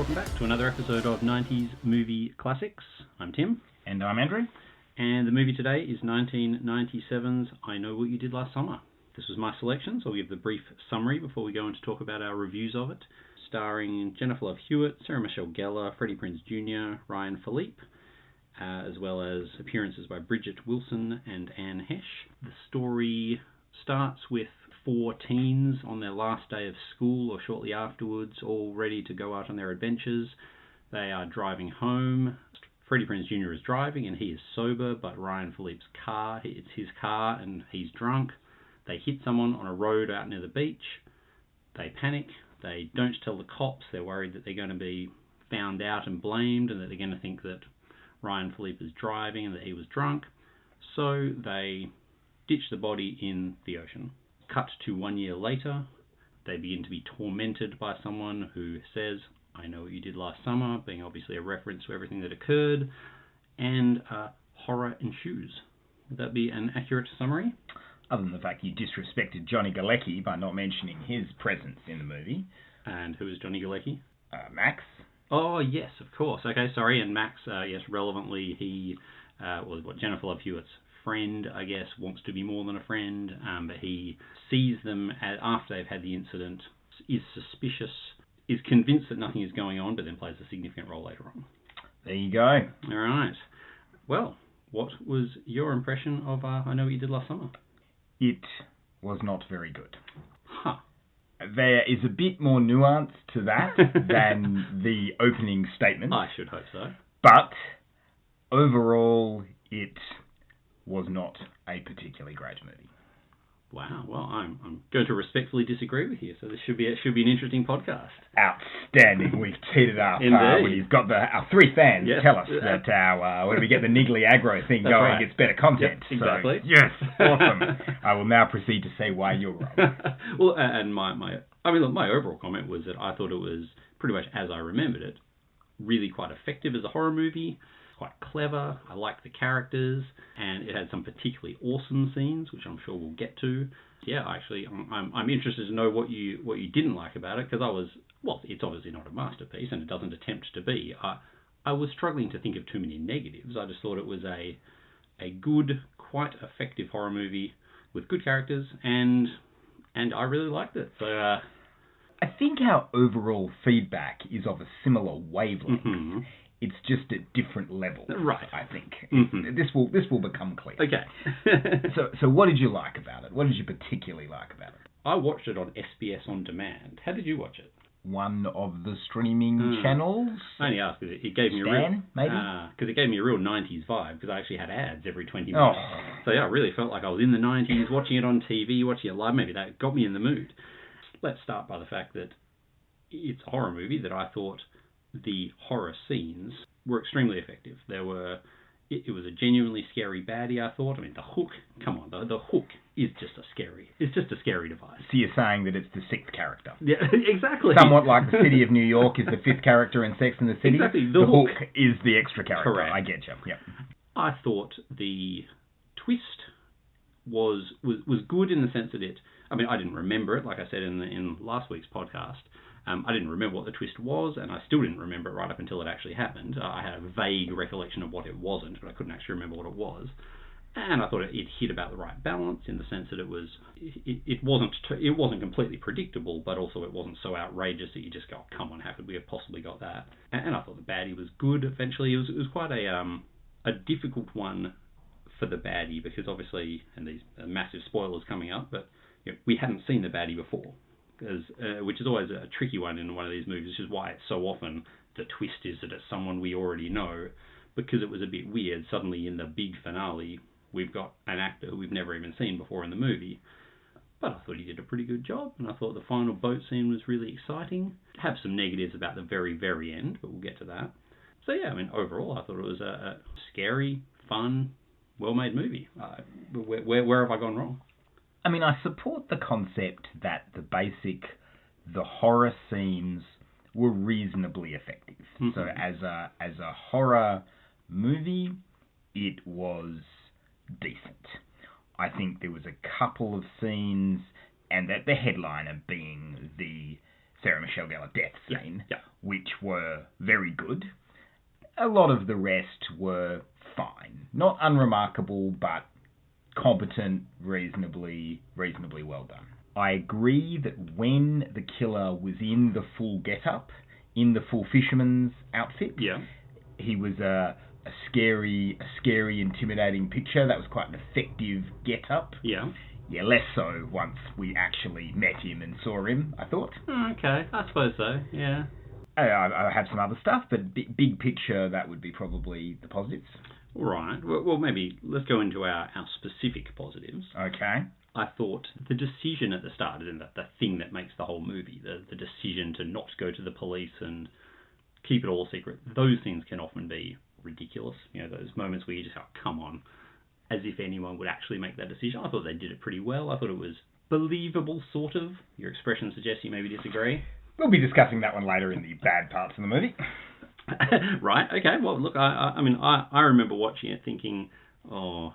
welcome back to another episode of 90s Movie Classics. I'm Tim. And I'm Andrew. And the movie today is 1997's I Know What You Did Last Summer. This was my selection, so I'll give the brief summary before we go on to talk about our reviews of it. Starring Jennifer Love Hewitt, Sarah Michelle Gellar, Freddie Prinze Jr., Ryan Phillipe, as well as appearances by Bridgette, Wilson and Anne Heche. The story starts with 4 teens on their last day of school or shortly afterwards, all ready to go out on their adventures. They are driving home. Freddie Prinze Jr. is driving and he is sober, but Ryan Phillipe's car, it's his car and he's drunk. They hit someone on a road out near the beach. They panic. They don't tell the cops. They're worried that they're going to be found out and blamed and that they're going to think that Ryan Phillipe is driving and that he was drunk. So they ditch the body in the ocean. Cut to 1 year later. They begin to be tormented by someone who says, I know what you did last summer, being obviously a reference to everything that occurred, and horror ensues. Would that be an accurate summary? Other than the fact you disrespected Johnny Galecki by not mentioning his presence in the movie. And who is Johnny Galecki? Max. Oh, yes, of course. Okay, sorry. And Max, yes, relevantly, he was Jennifer Love Hewitt's friend, I guess, wants to be more than a friend, but he sees them after they've had the incident, is suspicious, is convinced that nothing is going on, but then plays a significant role later on. There you go. All right. Well, what was your impression of I Know What You Did Last Summer? It was not very good. Huh. There is a bit more nuance to that than the opening statement. I should hope so. But overall, it was not a particularly great movie. Wow. Well, I'm going to respectfully disagree with you. So this should be an interesting podcast. Outstanding. We've teed it up. Indeed. We've got our 3 fans yes. tell us that when we get the niggly aggro thing going, right. It's better content. Yep, exactly. So, yes, awesome. I will now proceed to say why you're wrong. Well, and my overall comment was that I thought it was pretty much as I remembered it. Really quite effective as a horror movie. Quite clever. I liked the characters, and it had some particularly awesome scenes, which I'm sure we'll get to. Yeah, actually, I'm interested to know what you didn't like about it, because it's obviously not a masterpiece, and it doesn't attempt to be. I was struggling to think of too many negatives. I just thought it was a good, quite effective horror movie with good characters, and I really liked it. So I think our overall feedback is of a similar wavelength. Mm-hmm. It's just at different levels, right? I think. Mm-hmm. This will become clear. Okay. So what did you like about it? What did you particularly like about it? I watched it on SBS On Demand. How did you watch it? One of the streaming channels. I only asked because it gave me because it gave me a real 90s vibe, because I actually had ads every 20 minutes. Oh. So yeah, I really felt like I was in the 90s, watching it on TV, watching it live. Maybe that got me in the mood. Let's start by the fact that it's a horror movie that I thought the horror scenes were extremely effective. It was a genuinely scary baddie, I thought. I mean, the hook, come on, the hook is just a scary device. So you're saying that it's the 6th character? Yeah, exactly. Somewhat like the City of New York is the 5th character in Sex and the City. Exactly. The hook is the extra character. Correct. I get you. Yep. I thought the twist was good in the sense that I didn't remember it, like I said in last week's podcast. I didn't remember what the twist was, and I still didn't remember it right up until it actually happened. I had a vague recollection of what it wasn't, but I couldn't actually remember what it was. And I thought it hit about the right balance in the sense that it wasn't completely predictable, but also it wasn't so outrageous that you just go, oh, come on, how could we have possibly got that? And I thought the baddie was good. Eventually, it was quite a difficult one for the baddie, because obviously, and these are massive spoilers coming up, but we hadn't seen the baddie before. Which is always a tricky one in one of these movies, which is why it's so often the twist is that it's someone we already know, because it was a bit weird. Suddenly in the big finale, we've got an actor who we've never even seen before in the movie. But I thought he did a pretty good job, and I thought the final boat scene was really exciting. Have some negatives about the very, very end, but we'll get to that. So yeah, overall, I thought it was a scary, fun, well-made movie. Where have I gone wrong? I support the concept that the horror scenes were reasonably effective. Mm-hmm. So as a horror movie, it was decent. I think there was a couple of scenes, and that the headliner being the Sarah Michelle Gellar death scene, Yeah. which were very good. A lot of the rest were fine. Not unremarkable, but competent, reasonably well done. I agree that when the killer was in the full get-up, in the full fisherman's outfit, Yeah. he was a scary, intimidating picture. That was quite an effective get-up. Yeah. Yeah, less so once we actually met him and saw him, I thought. Okay, I suppose so, yeah. I have some other stuff, but big picture, that would be probably the positives. All right. Well, maybe let's go into our specific positives. Okay. I thought the decision at the start, and the thing that makes the whole movie, the decision to not go to the police and keep it all secret, those things can often be ridiculous. You know, those moments where you just go, come on, as if anyone would actually make that decision. I thought they did it pretty well. I thought it was believable, sort of. Your expression suggests you maybe disagree. We'll be discussing that one later in the bad parts of the movie. Right, okay. Well, look, I remember watching it thinking, oh,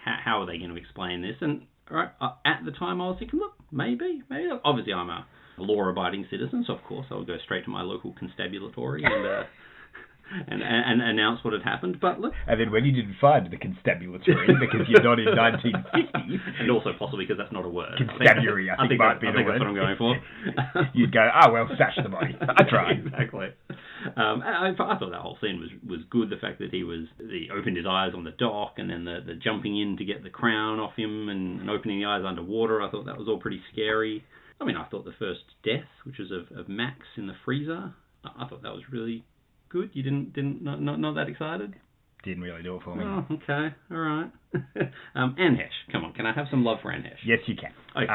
how are they going to explain this? And right, at the time I was thinking, look, maybe. Obviously, I'm a law-abiding citizen, so of course I would go straight to my local constabulary and announce what had happened. But look, and then when you didn't find the constabulary because you're not in 1950, and also possibly because that's not a word. Constabulary, I think might be the word. That's what I'm going for. You'd go, well, sash the body. I tried. Exactly. I thought that whole scene was good. The fact that he opened his eyes on the dock, and then the jumping in to get the crown off him, and opening the eyes underwater. I thought that was all pretty scary. I mean, I thought the first death, which was of Max in the freezer, I thought that was really good. You didn't not that excited? Didn't really do it for me. Oh, okay, all right. Anne Heche, come on, can I have some love for Anne Heche? Yes, you can. Okay.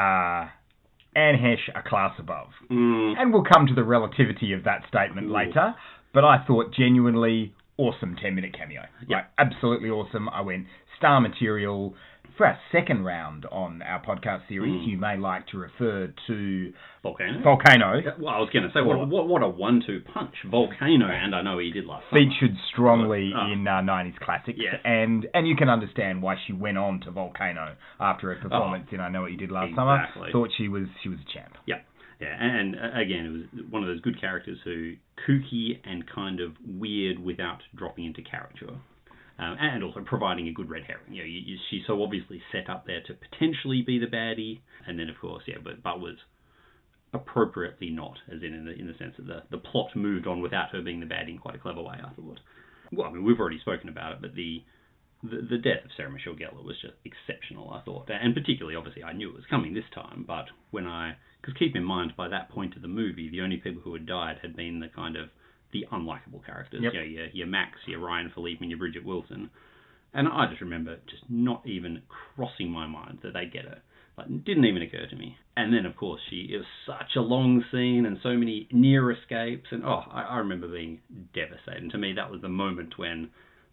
Anne Heche, a class above. And we'll come to the relativity of that statement later, but I thought genuinely awesome 10-minute cameo. Yeah. Like, absolutely awesome. I went star material. For our second round on our podcast series, you may like to refer to Volcano. Yeah, well, I was going to say, what a 1-2 punch. Volcano, and I Know What You Did Last Summer. Featured strongly in 90s classics. Yes. And you can understand why she went on to Volcano after her performance in I Know What You Did Last Summer. Thought she was a champ. Yeah. Yeah, and again, it was one of those good characters who kooky and kind of weird without dropping into caricature. And also providing a good red herring. You know, she's so obviously set up there to potentially be the baddie, and then of course, but was appropriately not, as in the sense that the plot moved on without her being the baddie in quite a clever way, I thought. Well, I mean, we've already spoken about it, but the death of Sarah Michelle Gellar was just exceptional, I thought, and particularly, obviously, I knew it was coming this time, but because keep in mind, by that point of the movie, the only people who had died had been the kind of the unlikable characters. Yep. You know, your Max, your Ryan Phillipe, and your Bridgette Wilson. And I just remember just not even crossing my mind that they'd get her. Like, it didn't even occur to me. And then, of course, it was such a long scene and so many near escapes. And, I remember being devastated. And to me, that was the moment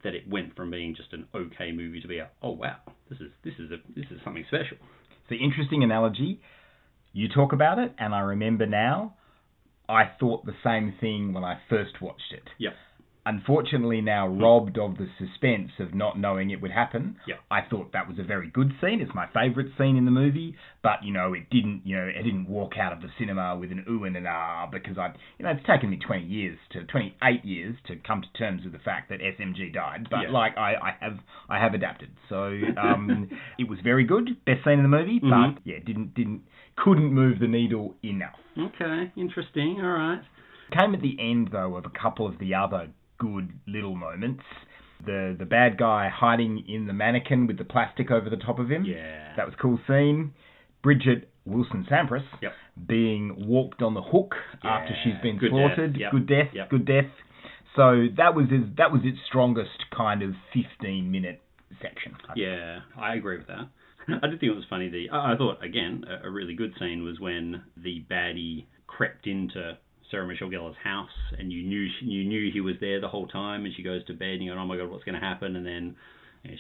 that it went from being just an okay movie to be oh, wow, this is something special. It's an interesting analogy. You talk about it, and I remember now, I thought the same thing when I first watched it. Yep. Unfortunately, now robbed of the suspense of not knowing it would happen, yep. I thought that was a very good scene. It's my favourite scene in the movie, but it didn't walk out of the cinema with an ooh and an ah, because it's taken me 28 years to come to terms with the fact that SMG died. But I have adapted. So it was very good, best scene in the movie, but couldn't move the needle enough. Okay, interesting. All right. Came at the end though of a couple of the other good little moments. The bad guy hiding in the mannequin with the plastic over the top of him. Yeah. That was a cool scene. Bridgette Wilson-Sampras being walked on the hook after she's been slaughtered. Death. Yep. Good death. Yep. Good death. So that was its strongest kind of 15-minute section. I agree with that. I did think it was funny. I thought, again, a really good scene was when the baddie crept into Sarah Michelle Gellar's house, and you knew he was there the whole time, and she goes to bed, and you go, oh my god, what's going to happen? And then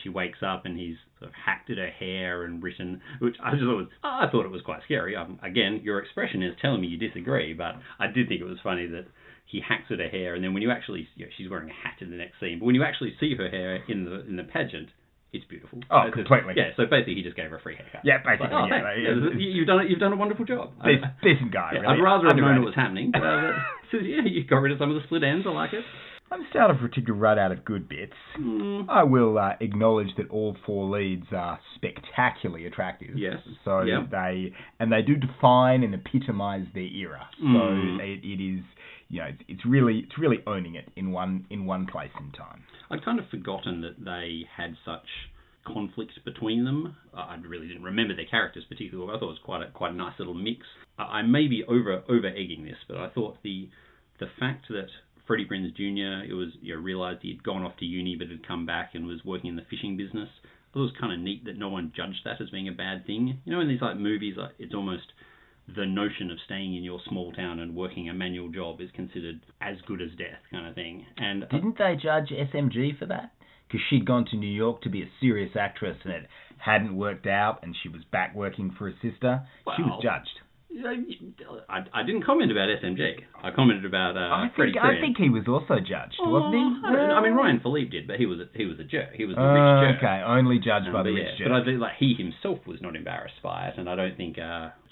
she wakes up, and he's sort of hacked at her hair and written, which I thought it was quite scary. Again, your expression is telling me you disagree, but I did think it was funny that he hacks at her hair, and then when you actually, she's wearing a hat in the next scene, but when you actually see her hair in the pageant, it's beautiful. Oh, completely. Yeah, so basically he just gave her a free haircut. Yeah, basically. Like, you've done a wonderful job. Decent guy, really. I'd rather have known it was happening. But, so yeah, you got rid of some of the split ends. I like it. I'm starting to run out of good bits. I will acknowledge that all four leads are spectacularly attractive. Yes. So they do define and epitomise their era. So it is, it's really owning it in one place in time. I'd kind of forgotten that they had such conflict between them. I really didn't remember their characters particularly well. I thought it was quite a nice little mix. I may be over egging this, but I thought the fact that Freddie Prinze Jr. realised he had gone off to uni but had come back and was working in the fishing business. I thought it was kind of neat that no one judged that as being a bad thing. In these movies, it's almost the notion of staying in your small town and working a manual job is considered as good as death kind of thing. And didn't they judge SMG for that? Because she'd gone to New York to be a serious actress and it hadn't worked out and she was back working for her sister. She was judged. I didn't comment about SMG. I commented about Freddie Prinze. I think he was also judged, wasn't he? I mean, Ryan Phillipe did, but he was a jerk. He was the rich jerk. Okay, only judged by the rich jerk. But I think he himself was not embarrassed by it, and I don't think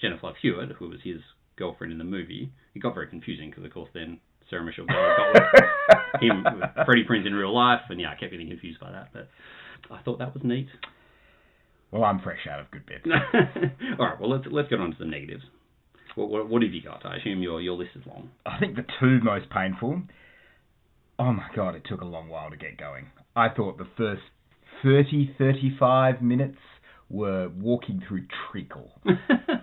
Jennifer Love Hewitt, who was his girlfriend in the movie, it got very confusing because, of course, then Sarah Michelle Gellar got with him, Freddie Prinze in real life, and I kept getting confused by that. But I thought that was neat. Well, I'm fresh out of good bits. All right, well, let's get on to the negatives. What have you got? I assume your list is long. I think the two most painful. Oh my God, it took a long while to get going. I thought the first 35 minutes were walking through treacle.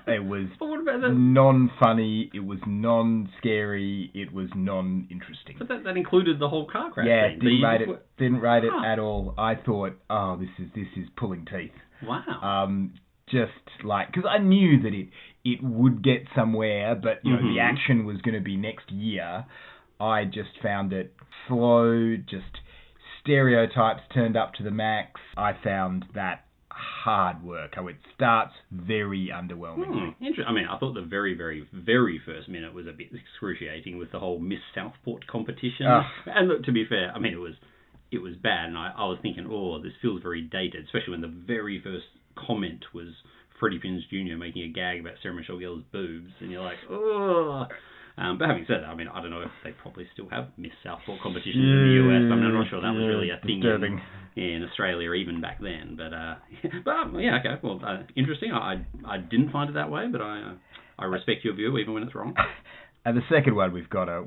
It was non-funny, it was non-scary, it was non-interesting. But that included the whole car crash scene. Didn't rate it at all. I thought, this is pulling teeth. Wow. Just because I knew that it would get somewhere, but the action was going to be next year. I just found it slow, just stereotypes turned up to the max. I found that hard work. It starts very underwhelming. Interesting. I mean, I thought the very, very, very first minute was a bit excruciating with the whole Miss Southport competition. And look, to be fair, I mean, it was bad, and I was thinking, this feels very dated, especially when the very first comment was Freddie Prinze Jr. making a gag about Sarah Michelle Gellar's boobs, and you're like, but having said that, I mean, I don't know if they probably still have Miss Southport competitions in the US. I mean, I'm not sure that was really a thing in Australia even back then. But yeah, okay, well, interesting. I didn't find it that way, but I respect your view even when it's wrong. And the second one, we've got to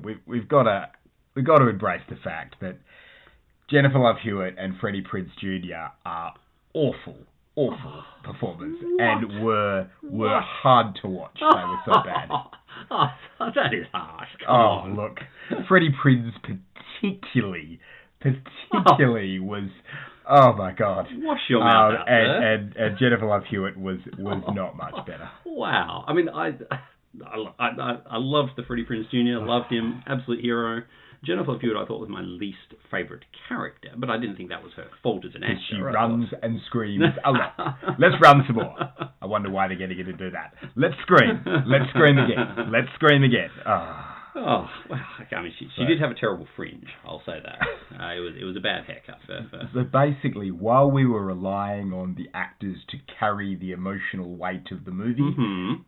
embrace the fact that Jennifer Love Hewitt and Freddie Prinze Jr. are awful performers and were hard to watch. They were so bad. That is harsh. Come on. Look, Freddie Prinze particularly was. Oh my God! Wash your mouth out there. And Jennifer Love Hewitt was not much better. Wow. I mean, I loved the Freddie Prinze Jr. Loved him, absolute hero. Jennifer Love Hewitt I thought was my least favourite character, but I didn't think that was her fault as an actor. She runs and screams a lot. Let's run some more. I wonder why they're getting her to do that. Let's scream. Let's scream again. Let's scream again. Well, I mean, she did have a terrible fringe, I'll say that. It was a bad haircut. So basically, while we were relying on the actors to carry the emotional weight of the movie,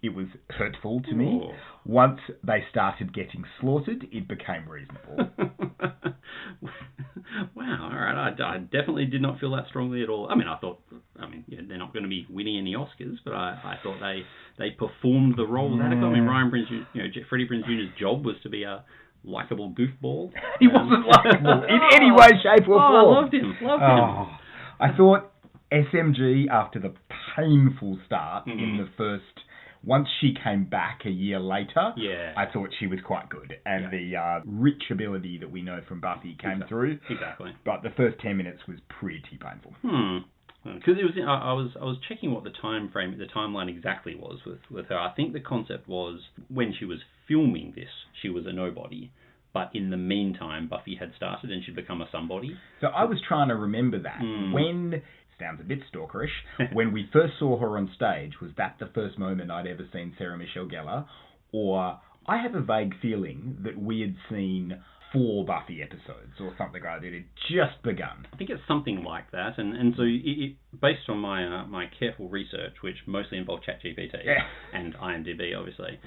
it was hurtful to me. Once they started getting slaughtered, it became reasonable. Wow, all right. I definitely did not feel that strongly at all. I mean, they're not going to be winning any Oscars, but I thought they performed the role that I mean, Freddie Prinze Jr.'s job was to be a likable goofball. He wasn't likable in any way, shape, or form. I loved him. I thought SMG, after the painful start in the first. Once she came back a year later, I thought she was quite good. And the rich ability that we know from Buffy came through. Exactly. But the first 10 minutes was pretty painful. Because I was checking what the timeline exactly was with her. I think the concept was when she was filming this, she was a nobody. But in the meantime, Buffy had started and she'd become a somebody. So I was trying to remember that. When... sounds a bit stalkerish. When we first saw her on stage, was that the first moment I'd ever seen Sarah Michelle Gellar? Or I have a vague feeling that we had seen 4 Buffy episodes or something like that. It had just begun. I think it's something like that, and so based on my careful research, which mostly involved ChatGPT and IMDb, obviously,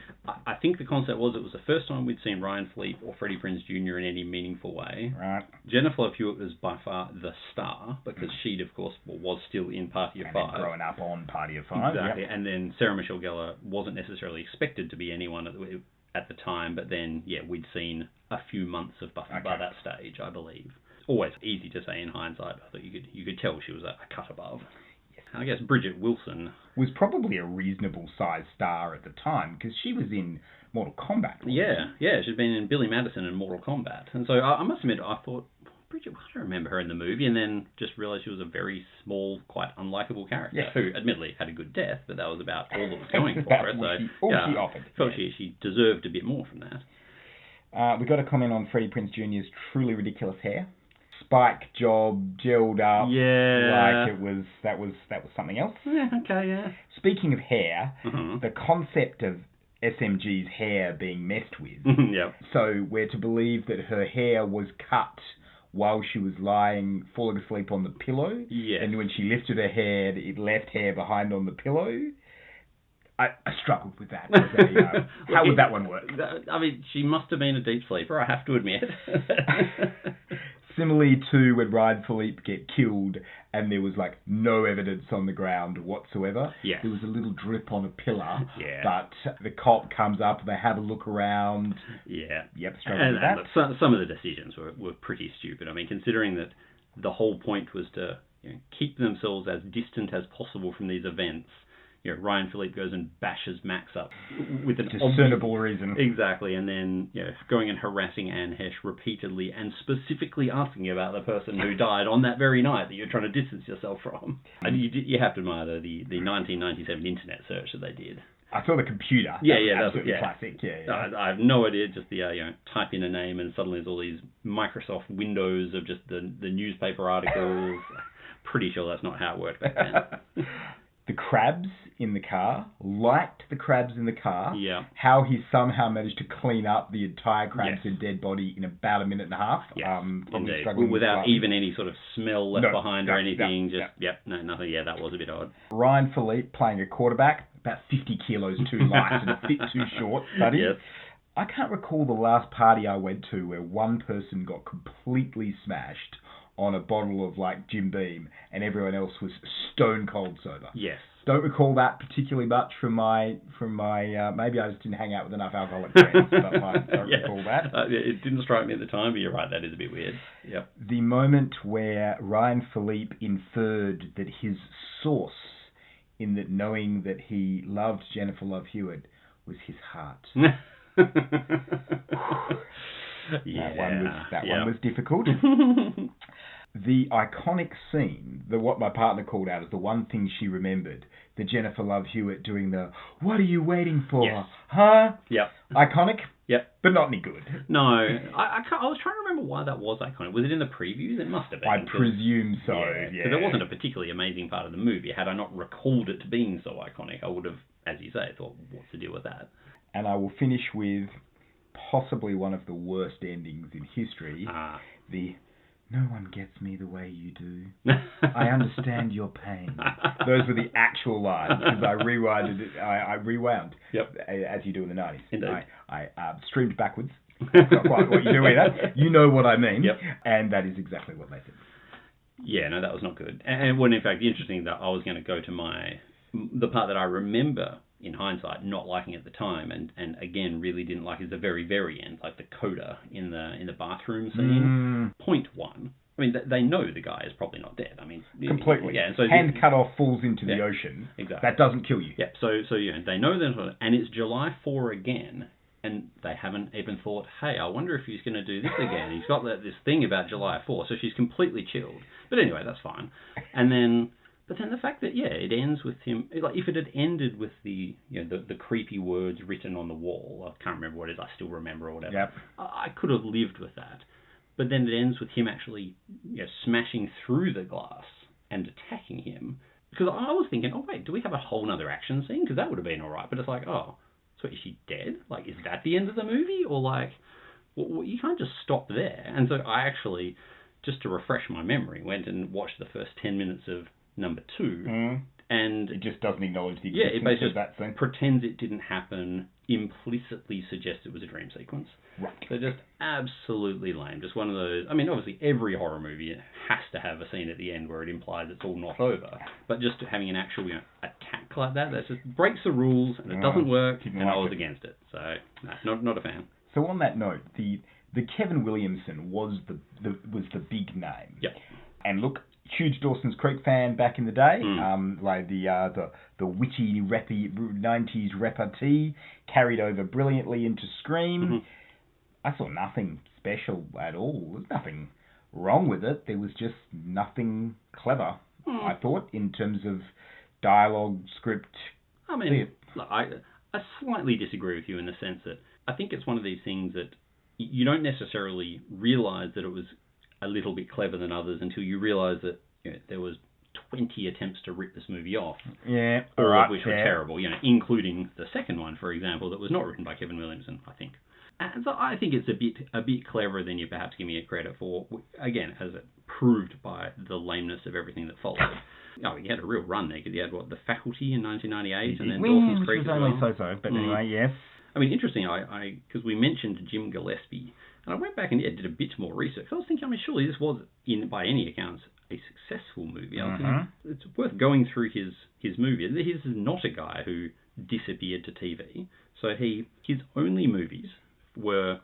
I think the concept was it was the first time we'd seen Ryan Phillipe or Freddie Prinze Jr. in any meaningful way. Right. Jennifer Love Hewitt was by far the star, because she'd, of course, was still in Party of Five. Growing up on Party of Five. Exactly, yep. And then Sarah Michelle Gellar wasn't necessarily expected to be anyone at the time, but then, we'd seen a few months of Buffy by that stage, I believe. Always easy to say in hindsight, but I thought you could tell she was a cut above. Yes. I guess Bridgette Wilson was probably a reasonable sized star at the time, because she was in Mortal Kombat. She'd been in Billy Madison and Mortal Kombat. And so I must admit, I thought, Bridgette, I don't remember her in the movie, and then just realised she was a very small, quite unlikable character, who admittedly had a good death, but that was about all that was going for her. So she offered. Felt she deserved a bit more from that. We got a comment on Freddie Prinze Jr.'s truly ridiculous hair. Spike job, gelled up, like that was something else. Yeah, okay, yeah. Speaking of hair, the concept of SMG's hair being messed with. Yep. So we're to believe that her hair was cut while she was falling asleep on the pillow. Yes. And when she lifted her head, it left hair behind on the pillow. I struggled with that. How would that one work? I mean, she must have been a deep sleeper, I have to admit. Similarly to when Ryan Phillipe get killed and there was no evidence on the ground whatsoever. Yes. There was a little drip on a pillar. Yeah. But the cop comes up, they have a look around. Yeah. Yep, struggled with that. And some of the decisions were pretty stupid. I mean, considering that the whole point was to keep themselves as distant as possible from these events. Ryan Phillipe goes and bashes Max up with an discernible reason. Exactly, and then going and harassing Anne Heche repeatedly and specifically asking about the person who died on that very night that you're trying to distance yourself from. And you have to admire the 1997 internet search that they did. I saw the computer. That's classic. Yeah. I have no idea. Just the type in a name and suddenly there's all these Microsoft windows of just the newspaper articles. Pretty sure that's not how it worked back then. The crabs in the car, liked the crabs in the car. Yeah. How he somehow managed to clean up the entire crabs and dead body in about a minute and a half. Yes. Without even any sort of smell left behind or anything. Nothing. Yeah, that was a bit odd. Ryan Phillipe playing a quarterback, about 50 kilos too light and a bit too short, buddy. Yes. I can't recall the last party I went to where one person got completely smashed on a bottle of Jim Beam and everyone else was stone cold sober. Yes. Don't recall that particularly much from my maybe I just didn't hang out with enough alcoholic friends, but I don't recall that. It didn't strike me at the time, but you're right, that is a bit weird. Yep. The moment where Ryan Phillipe inferred that his source in that knowing that he loved Jennifer Love Hewitt was his heart. That one was difficult. The iconic scene, what my partner called out as the one thing she remembered, the Jennifer Love Hewitt doing the, "What are you waiting for? Yes. Huh?" Yep. Iconic? Yep. But not any good. No. I was trying to remember why that was iconic. Was it in the previews? It must have been. I presume so, yeah. Because it wasn't a particularly amazing part of the movie. Had I not recalled it being so iconic, I would have, as you say, thought, what's the deal with that? And I will finish with possibly one of the worst endings in history. The "No one gets me the way you do. I understand your pain." Those were the actual lines, because I rewinded it. I rewound, as you do in the 90s. Indeed. I streamed backwards. That's not quite what you do either. You know what I mean. Yep. And that is exactly what they said. Yeah, no, that was not good. And when in fact, interesting that I was going to go to the part that I remember in hindsight not liking at the time, and again really didn't like is the very, very end, like the coda in the bathroom scene. Point one. I mean, they know the guy is probably not dead. I mean, completely. Yeah. So hand cut off, falls into the ocean. Exactly. That doesn't kill you. Yeah. So they know that, and it's July 4 again, and they haven't even thought, hey, I wonder if he's going to do this again. He's got this thing about July 4, so she's completely chilled. But anyway, that's fine. But then the fact that, it ends with him, if it had ended with the creepy words written on the wall, I can't remember what it is, I still remember or whatever, I could have lived with that. But then it ends with him actually smashing through the glass and attacking him. Because I was thinking, oh wait, do we have a whole other action scene? Because that would have been alright. But it's like, oh, so is she dead? Like, is that the end of the movie? Or like, well, you can't just stop there. And so I actually, just to refresh my memory, went and watched the first 10 minutes of number 2. And it just doesn't acknowledge the existence of that scene. Pretends it didn't happen, implicitly suggests it was a dream sequence. Right. So just absolutely lame. Just one of those. I mean, obviously every horror movie has to have a scene at the end where it implies it's all not over. But just having an actual attack like that just breaks the rules and it doesn't work. And I was against it. So not a fan. So on that note, the Kevin Williamson was the big name. Yep. And look, huge Dawson's Creek fan back in the day. Like the witty 90s repartee carried over brilliantly into Scream. I saw nothing special at all. There was nothing wrong with it. There was just nothing clever, I thought, in terms of dialogue, script. I mean, look, I slightly disagree with you in the sense that I think it's one of these things that you don't necessarily realise that it was a little bit clever than others until you realise that there was 20 attempts to rip this movie off. Yeah, all of which were terrible, including the second one, for example, that was not written by Kevin Williamson, I think. And so I think it's a bit cleverer than you perhaps give me credit for, again, as it proved by the lameness of everything that followed. He had a real run there, because he had, The Faculty in 1998, and then Dawson's Creek as well. Which was only so-so, but anyway, yes. I mean, interesting, because we mentioned Jim Gillespie, and I went back and did a bit more research. I was thinking, surely this was, by any accounts, a successful movie. It's worth going through his movie. This is not a guy who disappeared to TV. So his only movies were,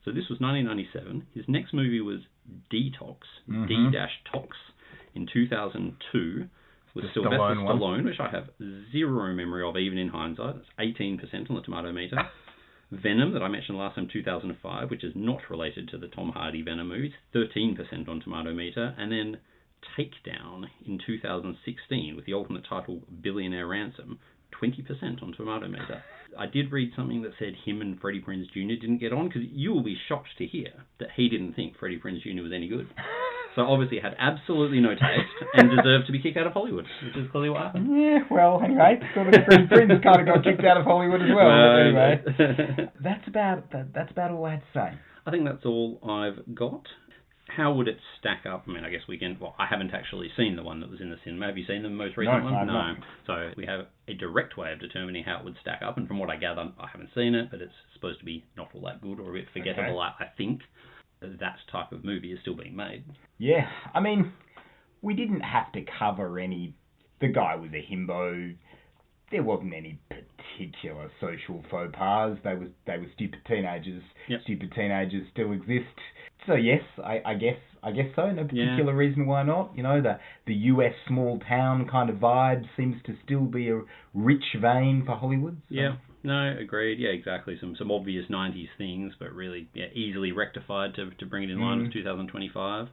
so this was 1997. His next movie was Detox, D-Tox, in 2002, with Sylvester Stallone, which I have zero memory of, even in hindsight. It's 18% on the tomato meter. Venom, that I mentioned last time, 2005, which is not related to the Tom Hardy Venom movies, 13% on tomato meter. And then Takedown in 2016, with the alternate title Billionaire Ransom, 20% on tomato meter. I did read something that said him and Freddie Prinze Jr. didn't get on, because you will be shocked to hear that he didn't think Freddie Prinze Jr. was any good. So obviously had absolutely no taste and deserved to be kicked out of Hollywood, which is clearly what happened. Yeah, well, anyway, sort of Prinze kind of got kicked out of Hollywood as well. Anyway, that's about all I had to say. I think that's all I've got. How would it stack up? I mean, I guess we can... Well, I haven't actually seen the one that was in the cinema. Have you seen the most recent one? No. So we have a direct way of determining how it would stack up. And from what I gather, I haven't seen it, but it's supposed to be not all that good or a bit forgettable, I think. That type of movie is still being made. Yeah. I mean, we didn't have to cover any... The guy was a himbo. There wasn't any particular social faux pas. They were stupid teenagers. Yep. Stupid teenagers still exist. So yes, I guess so. No particular reason why not. The US small town kind of vibe seems to still be a rich vein for Hollywood. So. Yeah. No, agreed. Yeah, exactly. Some obvious 90s things, but really easily rectified to bring it in line with 2025.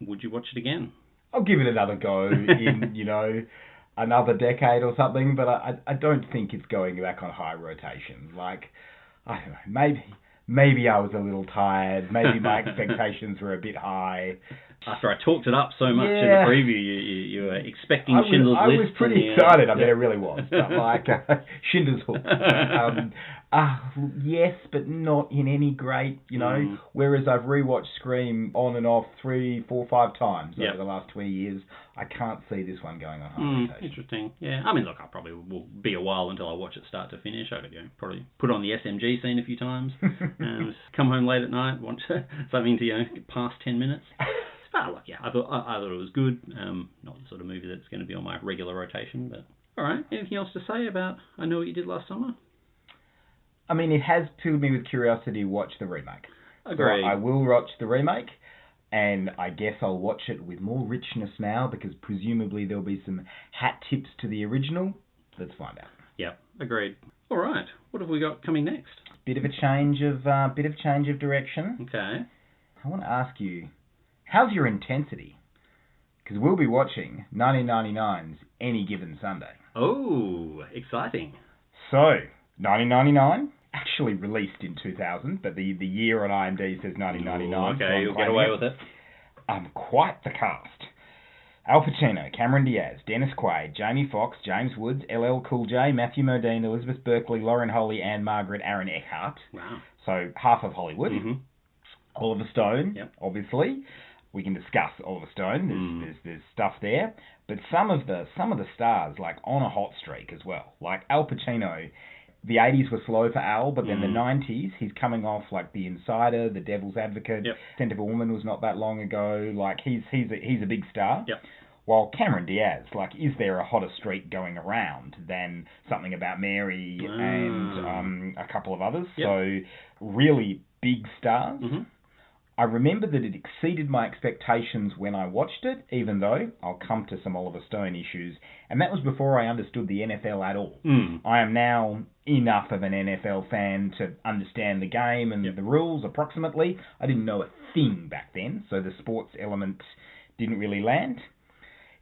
Would you watch it again? I'll give it another go in another decade or something, but I don't think it's going back on high rotation. Like, I don't know, maybe I was a little tired. Maybe my expectations were a bit high. After I talked it up so much in the preview, you were expecting Schindler's List. I was pretty excited. I mean, it really was. But like Schindler's List. Yes, but not in any great, Whereas I've rewatched Scream on and off 3, 4, 5 times over the last 20 years. I can't see this one going on high rotation. Interesting. Yeah. I mean, look, I probably will be a while until I watch it start to finish. I could probably put on the SMG scene a few times and come home late at night, watch something to past 10 minutes. Oh, look, I thought it was good. Not the sort of movie that's going to be on my regular rotation, but all right. Anything else to say about I Know What You Did Last Summer? I mean, it has filled me with curiosity to watch the remake. Agreed. So I will watch the remake, and I guess I'll watch it with more richness now, because presumably there'll be some hat tips to the original. Let's find out. Yeah, agreed. All right. What have we got coming next? Bit of a change of direction. Okay. I want to ask you, how's your intensity? Because we'll be watching 1999's Any Given Sunday. Oh, exciting. So, 1999, actually released in 2000, but the year on IMDb says 1999. Okay, you'll get away with it. Quite the cast. Al Pacino, Cameron Diaz, Dennis Quaid, Jamie Foxx, James Woods, LL Cool J, Matthew Modine, Elizabeth Berkley, Lauren Holly, Anne Margaret, Aaron Eckhart. Wow. So half of Hollywood. Mm-hmm. Oliver Stone, Yep. Obviously. We can discuss Oliver Stone. There's stuff there. But some of the stars, like, on a hot streak as well. Like Al Pacino, the 80s were slow for Al, but then the 90s, he's coming off, like, The Insider, The Devil's Advocate, Yep. Scent of a Woman was not that long ago. Like, he's a big star. Yep. While Cameron Diaz, like, is there a hotter streak going around than Something About Mary and a couple of others? Yep. So, really big stars. Mm-hmm. I remember that it exceeded my expectations when I watched it, even though I'll come to some Oliver Stone issues, and that was before I understood the NFL at all. I am now enough of an NFL fan to understand the game and the rules approximately. I didn't know a thing back then, so the sports element didn't really land.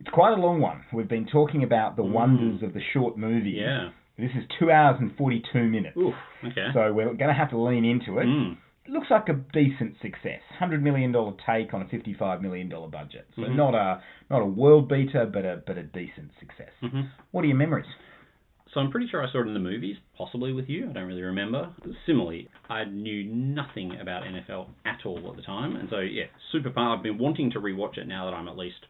It's quite a long one. We've been talking about the wonders of the short movie. Yeah. This is 2 hours and 42 minutes. Oof, okay. So we're going to have to lean into it. It looks like a decent success. $100 million take on a $55 million budget. So not a world beater, but a decent success. What are your memories? So I'm pretty sure I saw it in the movies, possibly with you. I don't really remember. Similarly, I knew nothing about NFL at all at the time. And so, yeah, super pumped. I've been wanting to rewatch it now that I'm at least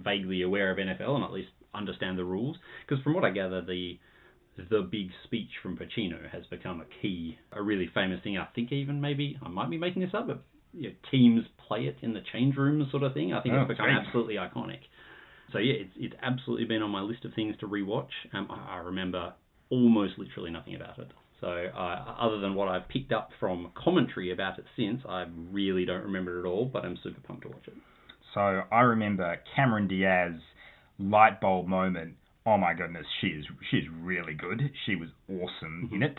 vaguely aware of NFL and at least understand the rules. Because from what I gather, the big speech from Pacino has become a really famous thing. I think even maybe, I might be making this up, but teams play it in the change room sort of thing. I think it's become absolutely iconic. So yeah, it's absolutely been on my list of things to rewatch. I remember almost literally nothing about it. So other than what I've picked up from commentary about it since, I really don't remember it at all, but I'm super pumped to watch it. So I remember Cameron Diaz light bulb moment. Oh my goodness, she's really good. She was awesome in it,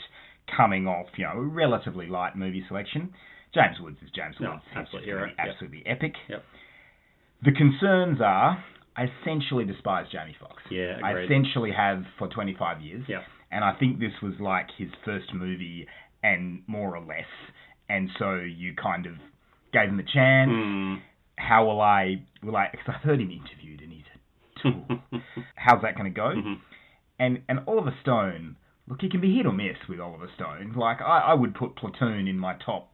coming off, a relatively light movie selection. James Woods is James Woods. Absolutely epic. Yep. The concerns are, I essentially despise Jamie Foxx. Yeah, agreed. I essentially have for 25 years. Yep. And I think this was like his first movie, and more or less. And so you kind of gave him a chance. How will I, because I've heard him interviewed and he's a tool. How's that going to go? And Oliver Stone, look, he can be hit or miss with Oliver Stone. Like, I would put Platoon in my top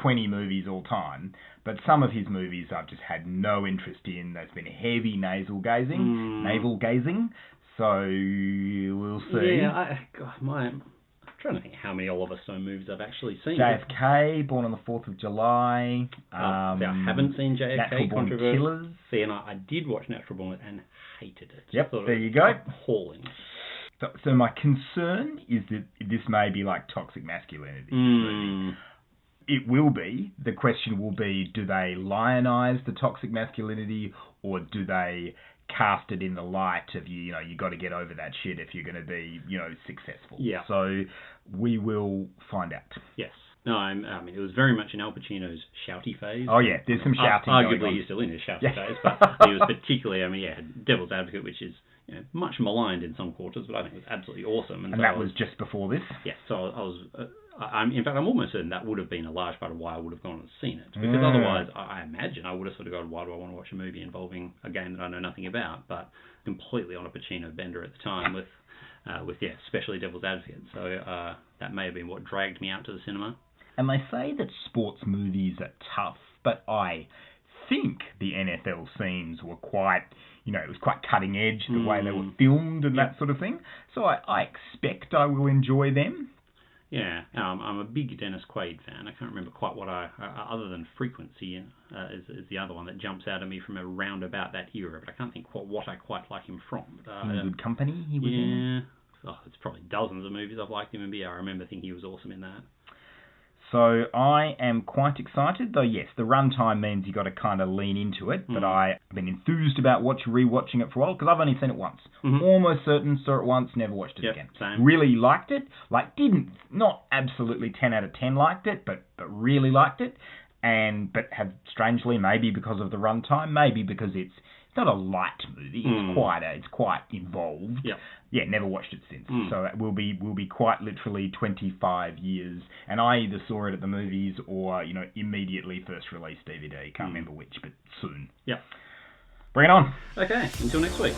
20 movies all time, but some of his movies I've just had no interest in. There's been heavy navel gazing, so we'll see. Yeah, I'm trying to think how many Oliver Stone movies I've actually seen. JFK, Born on the 4th of July. I haven't seen JFK. Natural Born Killers. See, and I did watch Natural Born and hated it. Yep, there you go. Appalling. So my concern is that this may be like toxic masculinity. This movie. It will be. The question will be, do they lionize the toxic masculinity, or do they cast it in the light of, you got to get over that shit if you're going to be, successful. Yeah. So we will find out. Yes. No, it was very much in Al Pacino's shouty phase. Oh, yeah, there's some shouting going on. Arguably, he's still in his shouty phase, but he was particularly, Devil's Advocate, which is much maligned in some quarters, but I think it was absolutely awesome. And so that was just before this? Yeah, so I was... in fact, I'm almost certain that would have been a large part of why I would have gone and seen it. Because otherwise, I imagine I would have sort of gone, why do I want to watch a movie involving a game that I know nothing about? But completely on a Pacino bender at the time with especially Devil's Advocate. So that may have been what dragged me out to the cinema. And they say that sports movies are tough, but I think the NFL scenes were quite, it was quite cutting edge, the way they were filmed and that sort of thing. So I expect I will enjoy them. Yeah, I'm a big Dennis Quaid fan. I can't remember quite what other than Frequency is the other one that jumps out at me from around about that era, but I can't think what I quite like him from. In Good Company he was in? Yeah, it's probably dozens of movies I've liked him in, but I remember thinking he was awesome in that. So I am quite excited, though yes, the runtime means you got to kind of lean into it, but I've been enthused about rewatching it for a while, because I've only seen it once. Almost certain, saw it once, never watched it again. Same. Really liked it, not absolutely 10 out of 10 liked it, but really liked it, but have strangely, maybe because of the runtime, maybe because it's not a light movie, it's quite involved. Yep. Yeah, never watched it since. So it will be quite literally 25 years, and I either saw it at the movies or immediately first release DVD. Can't remember which, but soon. Yeah. Bring it on. Okay, until next week.